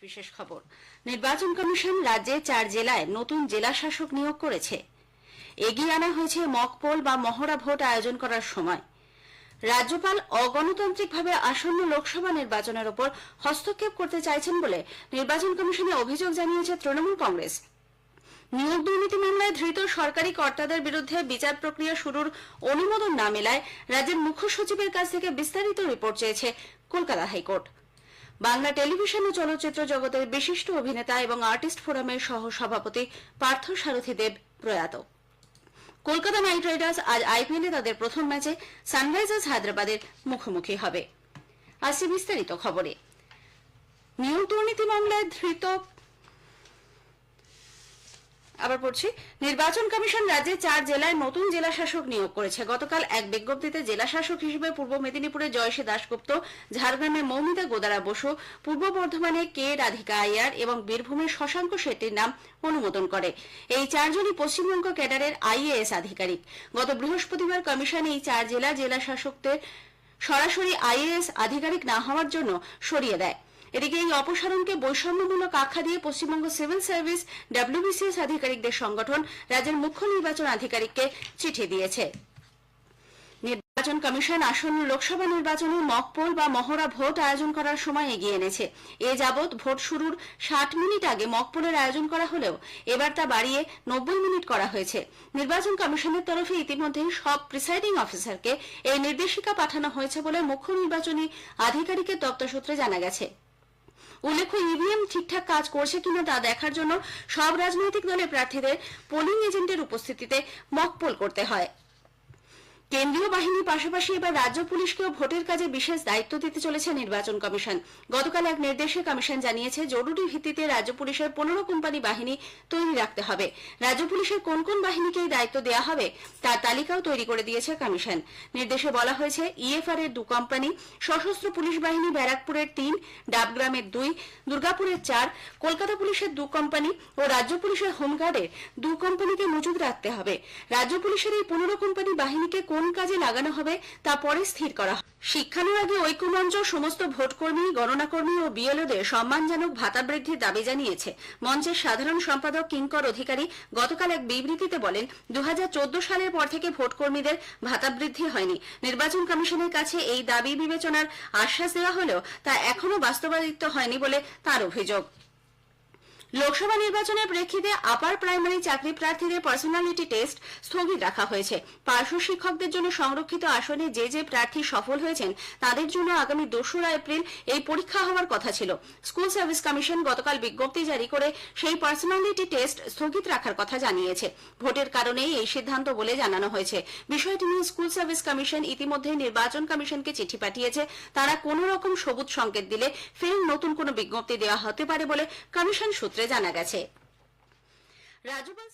বিশেষ খবর। নির্বাচন কমিশন রাজ্যে 4 জেলায় নতুন জেলা শাসক নিয়োগ করেছে। এগিয়ে আনা হয়েছে মক পোল বা মহড়া ভোট আয়োজন করার সময়। রাজ্যপাল অগণতান্ত্রিকভাবে আসন্ন লোকসভা নির্বাচনের উপর হস্তক্ষেপ করতে চাইছেন বলে নির্বাচন কমিশনে অভিযোগ জানিয়েছে তৃণমূল কংগ্রেস। নিয়োগ দুর্নীতি মামলায় ধৃত সরকারি কর্তাদের বিরুদ্ধে বিচার প্রক্রিয়া শুরুর অনুমোদন না মেলায় রাজ্যের মুখ্য সচিবের কাছ থেকে বিস্তারিত রিপোর্ট চেয়েছে কলকাতা হাইকোর্ট। বাংলা টেলিভিশন ও চলচ্চিত্র জগতের বিশিষ্ট অভিনেতা এবং আর্টিস্ট ফোরামের সহ সভাপতি পার্থ সারথী দেব প্রয়াত। কলকাতা নাইট রাইডার্স আজ আইপিএলে তাদের প্রথম ম্যাচে সানরাইজার্স হায়দ্রাবাদের মুখোমুখি হবে। আসছে বিস্তারিত খবরে। নিয়োগ দুর্নীতি মামলায় ধৃত নির্বাচন কমিশন রাজ্যে 4 জেলায় নতুন জেলা শাসক নিয়োগ করেছে। গতকাল এক বিজ্ঞপ্তিতে জেলা শাসক হিসেবে পূর্ব মেদিনীপুরে জয়শ্রী দাশগুপ্ত, ঝাড়গ্রামে মৌমিতা গোদারা বসু, পূর্ব বর্ধমানে কে রাধিকা আইয়ার এবং বীরভূমের শশাঙ্ক শেট্টির নাম অনুমোদন করে। এই 4 জনই পশ্চিমবঙ্গ ক্যাডারের আইএএস আধিকারিক। গত বৃহস্পতিবার কমিশন এই 4 জেলা শাসকদের সরাসরি আইএএস আধিকারিক না হওয়ার জন্য সরিয়ে দেয়। এদিকে এই অপসারণকে বৈষম্যমূলক আখ্যা দিয়ে পশ্চিমবঙ্গ সিভিল সার্ভিস ডব্লিউবিসিএস আধিকারিকদের সংগঠন রাজ্যের মুখ্য নির্বাচন আধিকারিককে চিঠি দিয়েছে। নির্বাচন কমিশন আসন্ন লোকসভা নির্বাচনে মক পোল বা মহড়া ভোট আয়োজন করার সময় এগিয়ে এনেছে। এ যাবৎ ভোট শুরুর 60 মিনিট আগে মক পোলের আয়োজন করা হলেও এবার তা বাড়িয়ে 90 মিনিট করা হয়েছে। নির্বাচন কমিশনের তরফে ইতিমধ্যেই সব প্রিসাইডিং অফিসারকে এই নির্দেশিকা পাঠানো হয়েছে বলে মুখ্য নির্বাচনী আধিকারিকের দপ্তর সূত্রে জানা গেছে। উল্লেখ্য, ইভিএম ঠিকঠাক কাজ করছে কিনা তা দেখার জন্য সব রাজনৈতিক দলের প্রার্থীদের পোলিং এজেন্টের উপস্থিতিতে মক পোল করতে হয়। কেন্দ্রীয় বাহিনীর পাশাপাশি এবার রাজ্য পুলিশকেও ভোটের কাজে বিশেষ দায়িত্ব দিতে চলেছে নির্বাচন কমিশন। গতকাল এক নির্দেশে কমিশন জানিয়েছে, জরুরি ভিত্তিতে রাজ্য পুলিশের 15 কোম্পানি বাহিনী তৈরি রাখতে হবে। রাজ্য পুলিশের কোন কোন বাহিনীকে এই দায়িত্ব দেওয়া হবে তার তালিকাও তৈরি করে দিয়েছে কমিশন। নির্দেশে বলা হয়েছে, ইএফআর এর 2 কোম্পানি, সশস্ত্র পুলিশ বাহিনী ব্যারাকপুরের 3, ডাবগ্রামের 2, দুর্গাপুরের 4, কলকাতা পুলিশের 2 কোম্পানি ও রাজ্য পুলিশের হোমগার্ডের 2 কোম্পানিকে মজুদ রাখতে হবে। রাজ্য পুলিশের এই 15 কোম্পানি বাহিনীকে কোন কাজে লাগানো হবে তা পরে স্থির করা হবে। শিক্ষানুরাগী ঐক্যমঞ্চ সমস্ত ভোটকর্মী, গণনাকর্মী ও বিএলওদের সম্মানজনক ভাতা বৃদ্ধির দাবি জানিয়েছে। মঞ্চের সাধারণ সম্পাদক কিঙ্কর অধিকারী গতকাল এক বিবৃতিতে বলেন, 2014 সালের পর থেকে ভোটকর্মীদের ভাতা বৃদ্ধি হয়নি। নির্বাচন কমিশনের কাছে এই দাবি বিবেচনার আশ্বাস দেওয়া হলেও তা এখনো বাস্তবায়িত হয়নি বলে তার অভিযোগ। লোকসভা নির্বাচনের প্রেক্ষিতে আপার প্রাইমারি চাকরি প্রার্থীদের পার্সোনালিটি টেস্ট স্থগিত রাখা হয়েছে। পার্শ্ব শিক্ষকদের জন্য সংরক্ষিত আসনে যে প্রার্থী সফল হয়েছেন তাদের জন্য আগামী 2রা এপ্রিল এই পরীক্ষা হওয়ার কথা ছিল। স্কুল সার্ভিস কমিশন গতকাল বিজ্ঞপ্তি জারি করে সেই পার্সোনালিটি টেস্ট স্থগিত রাখার কথা জানিয়েছে। ভোটের কারণেই এই সিদ্ধান্ত বলে জানানো হয়েছে। বিষয়টি নিয়ে স্কুল সার্ভিস কমিশন ইতিমধ্যে নির্বাচন কমিশনকে চিঠি পাঠিয়েছে। তারা কোনো রকম সবুজ সংকেত দিলে ফের নতুন কোনো বিজ্ঞপ্তি দেওয়া হতে পারে বলে কমিশন সূত্রে জানা গেছে। রাজ্যপাল